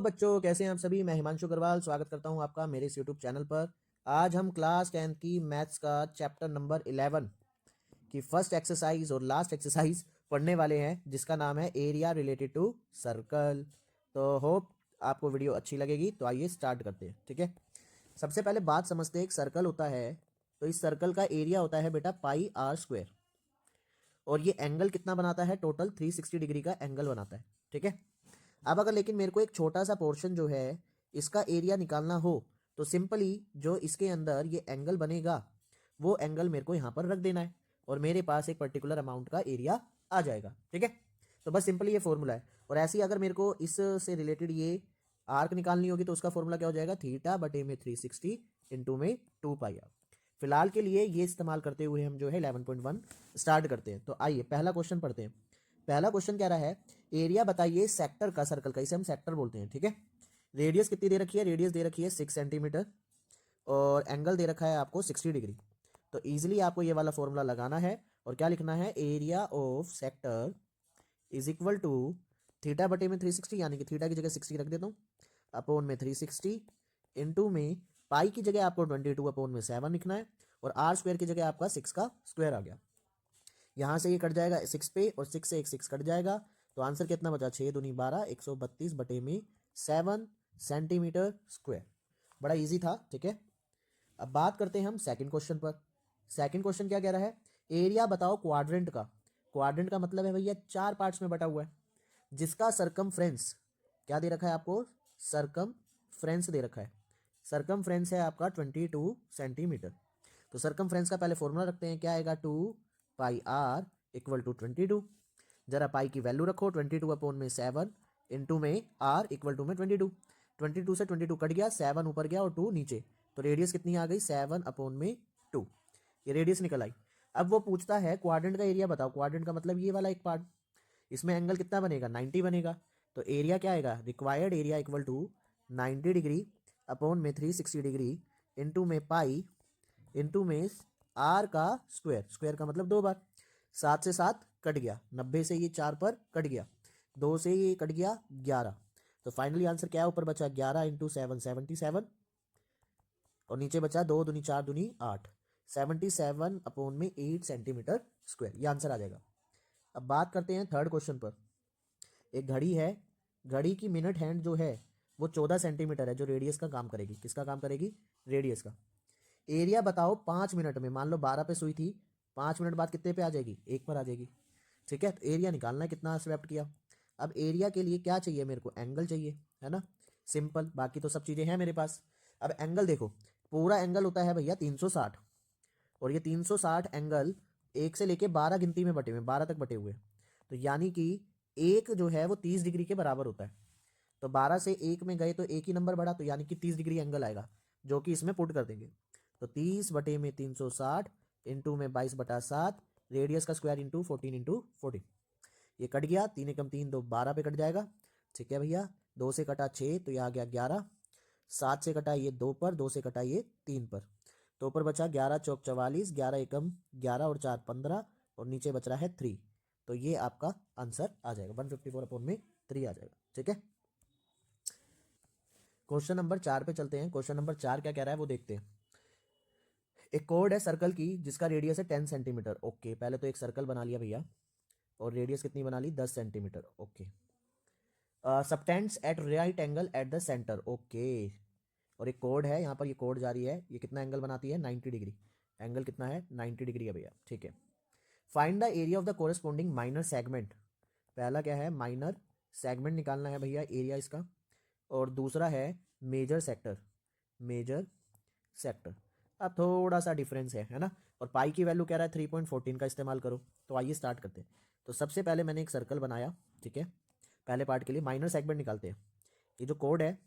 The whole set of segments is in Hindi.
तो बच्चों कैसे हैं आप सभी। मैं हिमांशु अग्रवाल स्वागत करता हूं आपका मेरे इस यूट्यूब चैनल पर। आज हम क्लास 10 की मैथ्स का चैप्टर नंबर 11 की फर्स्ट एक्सरसाइज और लास्ट एक्सरसाइज पढ़ने वाले हैं, जिसका नाम है एरिया रिलेटेड टू सर्कल। तो होप आपको वीडियो अच्छी लगेगी। तो आइए स्टार्ट करते हैं। ठीक है, सबसे पहले बात समझते हैं। एक सर्कल होता है तो इस सर्कल का एरिया होता है बेटा पाई आर स्क्वायर, और ये एंगल कितना बनाता है, टोटल 360 डिग्री का एंगल बनाता है। ठीक है, अब अगर लेकिन मेरे को एक छोटा सा पोर्शन जो है इसका एरिया निकालना हो तो सिंपली जो इसके अंदर ये एंगल बनेगा वो एंगल मेरे को यहाँ पर रख देना है और मेरे पास एक पर्टिकुलर अमाउंट का एरिया आ जाएगा। ठीक है, तो बस सिंपली ये फॉर्मूला है। और ऐसे ही अगर मेरे को इससे रिलेटेड ये आर्क निकालनी होगी तो उसका फॉर्मूला क्या हो जाएगा, थीटा बटे में 360 इंटू में 2 पाई आर। फिलहाल के लिए ये इस्तेमाल करते हुए हम जो है 11.1 स्टार्ट करते हैं। तो आइए पहला क्वेश्चन पढ़ते हैं। पहला क्वेश्चन कह रहा है एरिया बताइए सेक्टर का, सर्कल का, इसे हम सेक्टर बोलते हैं। ठीक है, रेडियस कितनी दे रखी है, रेडियस दे रखी है 6 सेंटीमीटर और एंगल दे रखा है आपको 60 डिग्री। तो इजीली आपको ये वाला फॉर्मूला लगाना है और क्या लिखना है, area of sector is equal to theta बटे में 360, यानी कि थीटा की जगह 60 रख देता हूँ, अपॉन में 360 इंटू में पाई की जगह आपको 22 अपॉन में 7 लिखना है और आर स्क्वायर की जगह आपका 6 का स्क्वायर आ गया। यहाँ से ये कट जाएगा 6 पे और 6 से एक 6 कट जाएगा। तो आंसर कितना बचा, 6 दूनी 12, 132 बटे में 7 सेंटीमीटर स्क्वायर। बड़ा इजी था। ठीक है, अब बात करते हैं हम सेकंड क्वेश्चन पर। सेकंड क्वेश्चन क्या कह रहा है, एरिया बताओ क्वाड्रेंट का। क्वाड्रेंट का मतलब है भैया 4 पार्ट्स में बटा हुआ है, जिसका सरकमफ्रेंस क्या दे रखा है आपको, सरकमफ्रेंस दे रखा है। सरकमफ्रेंस है आपका 22 सेंटीमीटर। तो सरकमफ्रेंस का पहले फॉर्मूला रखते हैं, क्या आएगा, 2 पाई आर इक्वल टू 22। जरा पाई की वैल्यू रखो, 22 अपॉन में 7 इंटू में आर इक्वल टू में 22। 22 से 22 कट गया, 7 ऊपर गया और 2 नीचे, तो रेडियस कितनी आ गई, 7 अपॉन में 2। ये रेडियस निकल आई। अब वो पूछता है क्वाड्रेंट का एरिया बताओ। क्वाड्रेंट का मतलब ये वाला एक पार्ट, इसमें एंगल कितना बनेगा, 90 बनेगा। तो एरिया क्या आएगा, required area equal to 90 degree upon में 360 डिग्री इंटू में पाई इंटू में आर का स्क्वायर। स्क्वायर का मतलब 2 बार। 7 से 7 कट गया, 90 से ये 4 पर कट गया, 2 से ये कट गया 11। तो फाइनली आंसर क्या है, ऊपर बचा 11 इंटू 7 77 और नीचे बचा 2 दूनी 4 दूनी 8, 77 अपॉन में 8 सेंटीमीटर स्क्वायर। ये आंसर आ जाएगा। अब बात करते हैं थर्ड क्वेश्चन पर। एक घड़ी है, घड़ी की मिनट हैंड जो है वो 14 सेंटीमीटर है, जो रेडियस का काम करेगी। किसका काम करेगी, रेडियस का। एरिया बताओ 5 मिनट में, मान लो 12 पे सुई थी, 5 मिनट बाद कितने पे आ जाएगी, 1 पर आ जाएगी। ठीक है, तो एरिया निकालना है कितना स्वेप्ट किया। अब एरिया के लिए क्या चाहिए मेरे को, एंगल चाहिए, है ना, सिंपल। बाकी तो सब चीज़ें हैं मेरे पास। अब एंगल देखो, पूरा एंगल होता है भैया 360, और ये 360 एंगल 1 से लेके 12 गिनती में बटे हुए, 12 तक बटे हुए। तो यानी कि एक जो है वो 30 डिग्री के बराबर होता है। तो 12 से 1 में गए तो एक ही नंबर बढ़ा, तो यानी कि 30 डिग्री एंगल आएगा, जो कि इसमें पुट कर देंगे। तो 30 बटे में 360 इंटू में 22/7, रेडियस का स्क्वायर इंटू 14 इंटू 14। ये कट गया, 3 एकम 3, 2 12 पे कट जाएगा। ठीक है भैया, 2 से कटा 6 तो ये आ गया 11, 7 से कटा ये 2 पर, 2 से कटा ये 3 पर, तो ऊपर बचा 11 चौक 44, 11 एकम 11 और 4 15 और नीचे बच रहा है 3। तो ये आपका आंसर आ जाएगा, 154 अपॉन में 3 आ जाएगा। ठीक है, क्वेश्चन नंबर 4 पे चलते हैं। क्वेश्चन नंबर 4 क्या कह रहा है वो देखते हैं। एक कोड है सर्कल की जिसका रेडियस है 10 सेंटीमीटर। ओके, पहले तो एक सर्कल बना लिया भैया, और रेडियस कितनी बना ली, 10 centimetre. Okay, subtends at right angle at the centre. Okay, और एक कोड है यहाँ पर, ये कोड जारी है, ये कितना एंगल बनाती है, 90 डिग्री। एंगल कितना है, 90 डिग्री है भैया। ठीक है, find the area of the corresponding minor segment. पहला क्या है, माइनर सेगमेंट निकालना है भैया, एरिया इसका। और दूसरा है मेजर सेक्टर, मेजर सेक्टर। अब थोड़ा सा डिफरेंस है ना। और पाई की वैल्यू कह रहा है 3.14 का इस्तेमाल करो। तो आइए स्टार्ट करते हैं। तो सबसे पहले मैंने एक सर्कल बनाया। ठीक है, पहले पार्ट के लिए माइनर सेगमेंट निकालते हैं। ये जो कोड है,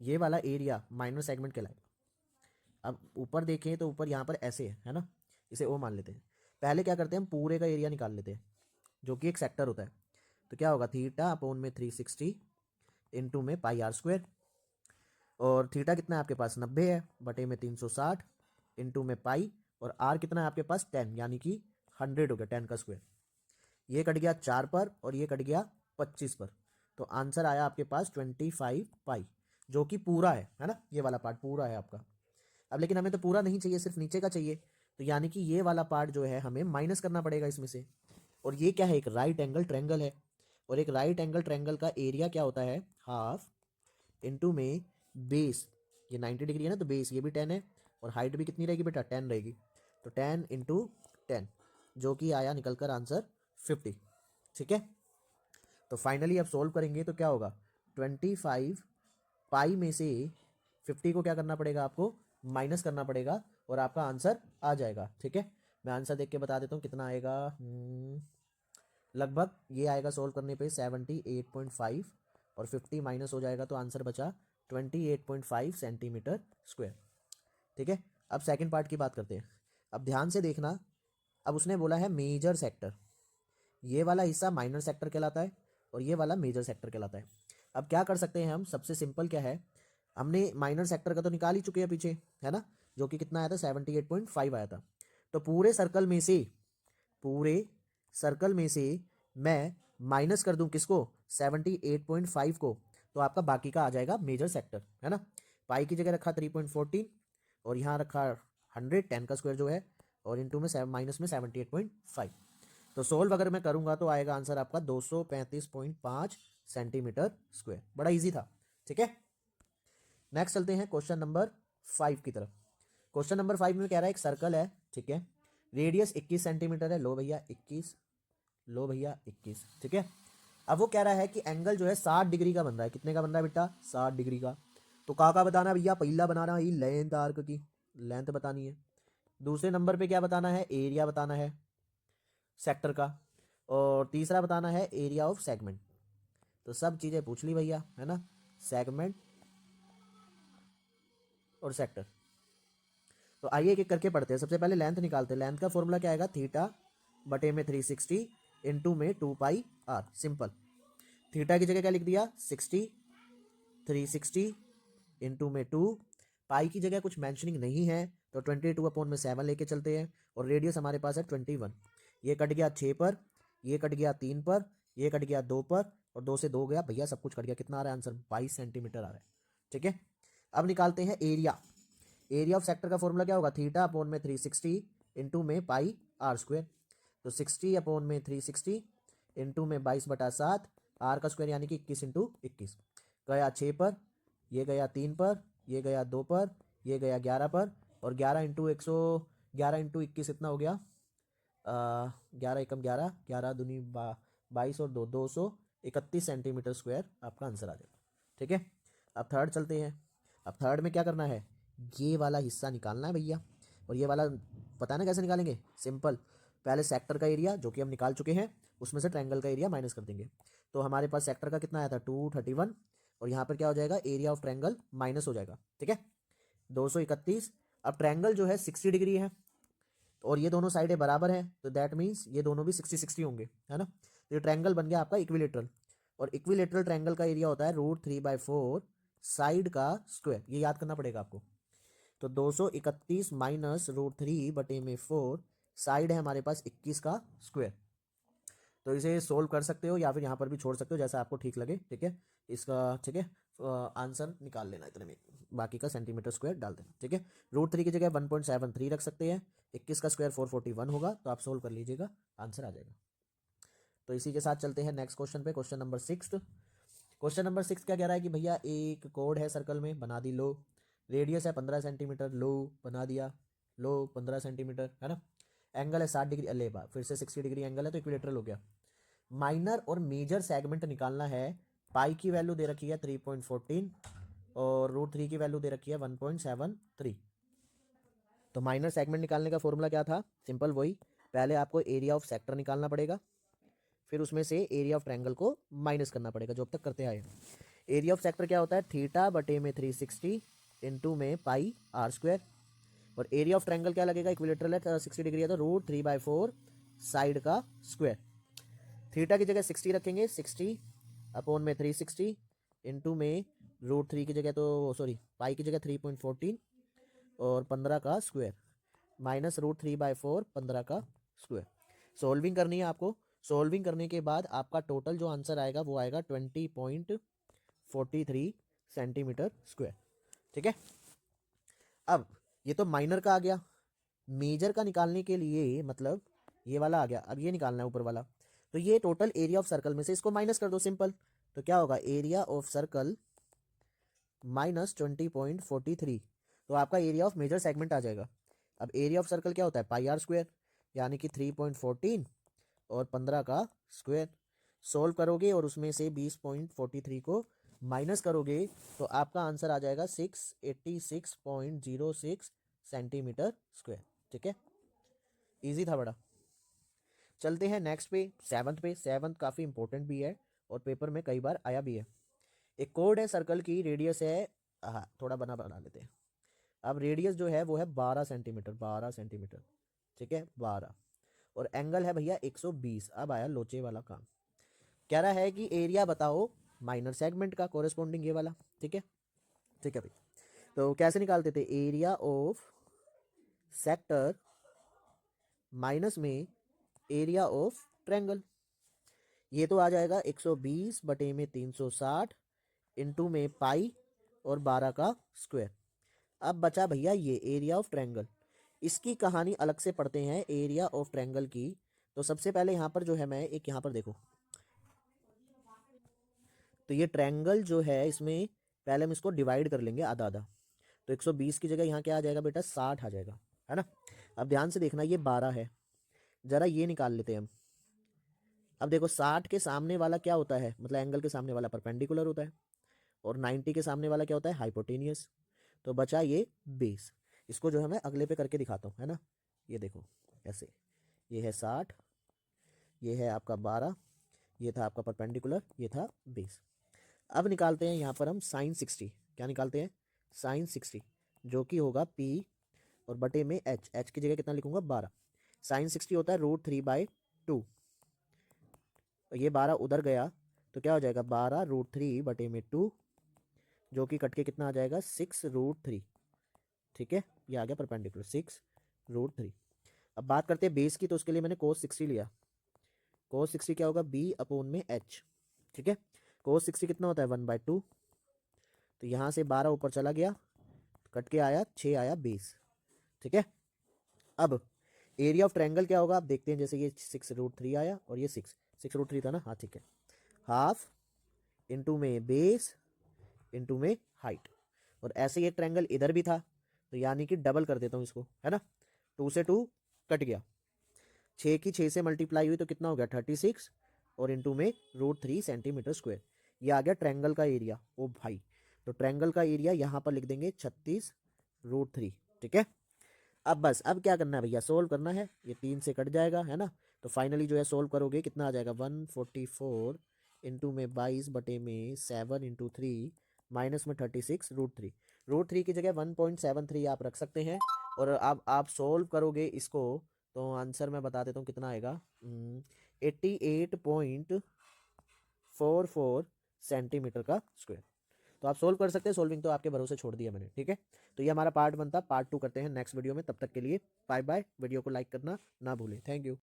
ये वाला एरिया माइनर सेगमेंट कहलाएगा। अब ऊपर देखें तो ऊपर यहाँ पर ऐसे है ना, इसे ओ मान लेते हैं। पहले क्या करते हैं, हम पूरे का एरिया निकाल लेते हैं, जो कि एक सेक्टर होता है। तो क्या होगा, थीटा अपॉन में 360 इंटू में पाई आर स्क्वायर, और थीटा कितना है आपके पास, 90 है, बटे में 360 इंटू में पाई, और आर कितना है आपके पास, 10, यानी कि 100 हो गया, 10 का स्क्वायर। ये कट गया 4 पर और ये कट गया 25 पर, तो आंसर आया आपके पास 25 पाई, जो कि पूरा है ना, ये वाला पार्ट पूरा है आपका। अब लेकिन हमें तो पूरा नहीं चाहिए, सिर्फ नीचे का चाहिए, तो यानी कि ये वाला पार्ट जो है हमें माइनस करना पड़ेगा इसमें से। और ये क्या है, एक राइट एंगल ट्रायंगल है, और एक राइट एंगल ट्रायंगल का एरिया क्या होता है, हाफ इंटू में बेस, ये 90 डिग्री है ना, तो बेस ये भी 10 है, और हाइट भी कितनी रहेगी बेटा, 10 रहेगी, तो 10 इंटू 10, जो कि आया निकल कर आंसर 50। ठीक है, तो फाइनली अब सोल्व करेंगे तो क्या होगा, 25 पाई में से 50 को क्या करना पड़ेगा आपको, माइनस करना पड़ेगा, और आपका आंसर आ जाएगा। ठीक है, मैं आंसर देख के बता देता हूँ कितना आएगा। लगभग ये आएगा सोल्व करने पे 78.5, और 50 माइनस हो जाएगा तो आंसर बचा 28.5 सेंटीमीटर स्क्वायर। ठीक है, अब सेकंड पार्ट की बात करते हैं। अब ध्यान से देखना, अब उसने बोला है मेजर सेक्टर, ये वाला हिस्सा माइनर सेक्टर कहलाता है, और ये वाला मेजर सेक्टर कहलाता है। अब क्या कर सकते हैं हम, सबसे सिंपल क्या है, हमने माइनर सेक्टर का तो निकाल ही चुके हैं पीछे, है ना, जो कि कितना आया था, 78.5 आया था। तो पूरे सर्कल में से मैं माइनस कर दूं किसको, 78.5 को, तो आपका बाकी का आ जाएगा मेजर सेक्टर, है ना। पाई की जगह रखा 3.14, और यहाँ रखा 100, 10 का स्क्वायर जो है, और इंटू में माइनस में 78.5। तो सोल्व अगर मैं करूंगा तो आएगा आंसर आपका 235.5 सेंटीमीटर स्क्वायर। बड़ा इजी था। ठीक है, नेक्स्ट चलते हैं क्वेश्चन नंबर 5 की तरफ। क्वेश्चन नंबर 5 में कह रहा है एक सर्कल है, ठीक है, रेडियस 21 सेंटीमीटर है, लो भैया 21, लो भैया 21। ठीक है, अब वो कह रहा है कि एंगल जो है 60 डिग्री का बन रहा है, कितने का बन रहा है बेटा, 60 डिग्री का। तो का बताना है भैया, पहला बनाना है लेंथ आर्क की, लेंथ बतानी है। दूसरे नंबर पे क्या बताना है, एरिया बताना है सेक्टर का, और तीसरा बताना है एरिया ऑफ सेगमेंट। तो सब चीजें पूछ ली भैया, है ना, सेगमेंट और सेक्टर। तो आइए एक एक करके पढ़ते हैं। सबसे पहले लेंथ निकालते हैं। लेंथ का फॉर्मूला क्या आएगा, थीटा बटे में 360 इंटू में 2 पाई आर। सिंपल, थीटा की जगह क्या लिख दिया 60, 360 इंटू में 2, पाई की जगह कुछ मैंशनिंग नहीं है तो 22/7 लेके चलते हैं, और रेडियस हमारे पास है 21। ये कट गया 6 पर, ये कट गया 3 पर, ये कट गया 2 पर, और 2 से 2 गया भैया, सब कुछ कट गया। कितना आ रहा है आंसर, 22 सेंटीमीटर आ रहा है। ठीक है, अब निकालते हैं एरिया। एरिया ऑफ सेक्टर का फॉर्मूला क्या होगा, थीटा अपॉन में 360 इंटू में पाई आर स्क्वायर। तो 60 अपॉन में 360 इंटू में 22/7, आर का स्क्वायर यानी कि 21 इंटू 21। गया 6 पर, ये गया 3 पर, ये गया 2 पर, ये गया 11 पर, और 11 इंटू 11 इंटू 21 इतना हो गया 11 एकम 11, 11 दूनी 22 और 231 सेंटीमीटर स्क्वायर आपका आंसर आ जाएगा। ठीक है, अब थर्ड चलते हैं। अब थर्ड में क्या करना है, ये वाला हिस्सा निकालना है भैया, और ये वाला पता है ना कैसे निकालेंगे, सिंपल, पहले सेक्टर का एरिया जो कि हम निकाल चुके हैं, उसमें से ट्रायंगल का एरिया माइनस कर देंगे। तो हमारे पास सेक्टर का कितना आया था 231, और यहाँ पर क्या हो जाएगा, एरिया ऑफ ट्रायंगल माइनस हो जाएगा। ठीक है, 231। अब ट्रायंगल जो है 60 डिग्री है, और ये दोनों साइडें बराबर हैं, तो दैट मीन्स ये दोनों भी 60-60 होंगे, है ना। तो ये ट्रायंगल बन गया आपका इक्विलेटरल, और इक्विलेटरल ट्रायंगल का एरिया होता है √3/4 साइड का स्क्वायर, ये याद करना पड़ेगा आपको। तो 231 माइनस √3/4, साइड है हमारे पास 21 का स्क्वायर। तो इसे सोल्व कर सकते हो या फिर यहाँ पर भी छोड़ सकते हो, जैसा आपको ठीक लगे। ठीक है, इसका ठीक है आंसर निकाल लेना इतने में, बाकी का सेंटीमीटर स्क्वायर डाल देना। ठीक है, √3 की जगह 1.73 रख सकते हैं, 21 का स्क्वायर 441 होगा, तो आप सोल्व कर लीजिएगा, आंसर आ जाएगा। तो इसी के साथ चलते हैं नेक्स्ट क्वेश्चन पे, क्वेश्चन नंबर 6। क्वेश्चन नंबर 6 क्या कह रहा है कि भैया एक कोड है सर्कल में, बना दी, लो, रेडियस है 15 सेंटीमीटर, लो बना दिया, लो 15 सेंटीमीटर, है ना। एंगल है 60 डिग्री, अले बा फिर से 60 डिग्री एंगल है, तो इक्विलेटरल हो गया। माइनर और मेजर सेगमेंट निकालना है। पाई की वैल्यू दे रखी है 3.14, और √3 की वैल्यू दे रखी है 1.73। तो माइनर सेगमेंट निकालने का फॉर्मूला क्या था, सिंपल वही, पहले आपको एरिया ऑफ सेक्टर निकालना पड़ेगा, फिर उसमें से एरिया ऑफ ट्रायंगल को माइनस करना पड़ेगा, जो अब तक करते आए। एरिया ऑफ सेक्टर क्या होता है, थीटा बटे में 360 इंटू में पाई आर स्क्वायर, और एरिया ऑफ ट्रायंगल क्या लगेगा, इक्विलेटरल है 60 डिग्री है, तो √3/4 साइड का स्क्वायर। थीटा की जगह 60 रखेंगे, 60 अपॉन में 360 इंटू में √3 की जगह, तो सॉरी पाई की जगह 3.14, और 15 का स्क्वायर, माइनस √3/4 15 का स्क्वायर। सोल्विंग करनी है आपको, सोल्विंग करने के बाद आपका टोटल जो आंसर आएगा वो आएगा 20.43 सेंटीमीटर स्क्वायर। ठीक है, अब ये तो माइनर का आ गया। मेजर का निकालने के लिए मतलब ये वाला आ गया, अब ये निकालना है ऊपर वाला। तो ये टोटल एरिया ऑफ सर्कल में से इसको माइनस कर दो, सिंपल। तो क्या होगा, एरिया ऑफ सर्कल माइनस 20.43, तो आपका एरिया ऑफ मेजर सेगमेंट आ जाएगा। अब एरिया ऑफ सर्कल क्या होता है, पाई आर स्क्वायर, यानी कि 3.14 और 15 का स्क्वायर। सोल्व करोगे और उसमें से 20.43 को माइनस करोगे तो आपका आंसर आ जाएगा 686.06 सेंटीमीटर स्क्वायर। ठीक है, इजी था बड़ा। चलते हैं नेक्स्ट पे, सेवंथ पे। सेवंथ काफ़ी इंपॉर्टेंट भी है और पेपर में कई बार आया भी है। एक कोड है, सर्कल की रेडियस है, हाँ थोड़ा बना लेते हैं। अब रेडियस जो है वो है 12 सेंटीमीटर, 12 सेंटीमीटर। ठीक है, 12, और एंगल है भैया 120। अब आया लोचे वाला काम। कह रहा है कि एरिया बताओ माइनर सेगमेंट का कोरेस्पॉन्डिंग ये वाला। ठीक है, ठीक है भाई। तो कैसे निकालते थे, एरिया ऑफ सेक्टर माइनस में एरिया ऑफ ट्रायंगल। ये तो आ जाएगा 120 बटे में 360 इंटू में पाई और 12 का स्क्वायर। अब बचा भैया ये एरिया ऑफ ट्रायंगल। इसकी कहानी अलग से पढ़ते हैं एरिया ऑफ ट्रायंगल की। तो सबसे पहले यहाँ पर जो है, मैं एक यहाँ पर देखो, तो ये ट्रायंगल जो है इसमें पहले हम इसको डिवाइड कर लेंगे आधा आधा। तो 120 की जगह यहाँ क्या आ जाएगा बेटा, 60 आ जाएगा, है ना। अब ध्यान से देखना, ये 12 है, जरा ये निकाल लेते हैं हम। अब देखो 60 के सामने वाला क्या होता है, मतलब एंगल के सामने वाला परपेंडिकुलर होता है, और 90 के सामने वाला क्या होता है, हाइपोटेनियस। तो बचा ये बेस। इसको जो है मैं अगले पे करके दिखाता हूँ, है ना। ये देखो ऐसे, ये है 60, ये है आपका 12, ये था आपका परपेंडिकुलर, ये था बेस। अब निकालते हैं यहाँ पर हम साइन 60। क्या निकालते हैं, साइन 60, जो कि होगा P और बटे में H की जगह कितना लिखूंगा, 12। साइन 60 होता है √3/2। ये 12 उधर गया तो क्या हो जाएगा, 12 √3 बटे में 2, जो कि कट के कितना आ जाएगा, 6 √3। ठीक है, ये आ गया परपेंडिकुलर 6 √3। अब बात करते हैं बेस की, तो उसके लिए मैंने cos 60 लिया। cos 60 क्या होगा, B/H। ठीक है, cos 60 कितना होता है, 1/2। तो यहाँ से 12 ऊपर चला गया, कट के आया 6, आया बेस। ठीक है, अब एरिया ऑफ ट्रायंगल क्या होगा आप देखते हैं। जैसे ये 6 √3 आया और ये 6 √3 था ना, हाँ ठीक है। हाफ इंटू में बेस इंटू में हाइट, और ऐसे ही एक ट्रायंगल इधर भी था, तो यानी कि डबल कर देता हूँ इसको, है ना। 2 से 2 कट गया, 6 की 6 से मल्टीप्लाई हुई तो कितना हो गया, 36, और इंटू में √3 सेंटीमीटर स्क्वायर। ये आ गया ट्रायंगल का एरिया। ओ भाई, तो ट्रायंगल का एरिया यहाँ पर लिख देंगे 36 √3। ठीक है, अब बस अब क्या करना है भैया, सोल्व करना है। ये 3 से कट जाएगा, है ना। तो फाइनली जो है सोल्व करोगे कितना आ जाएगा, 144 इंटू में 22 बटे में 7 इंटू 3 माइनस में 36 √3 की जगह 1.73 आप रख सकते हैं। और अब आप सोल्व करोगे इसको तो आंसर मैं बता देता हूँ कितना आएगा, 88.44 सेंटीमीटर का स्क्वायर। तो आप सोल्व कर सकते हैं, सोल्विंग तो आपके भरोसे छोड़ दिया मैंने। ठीक है, तो ये हमारा पार्ट 1 था। पार्ट 2 करते हैं नेक्स्ट वीडियो में। तब तक के लिए बाय बाय। वीडियो को लाइक करना ना भूलें। Thank you.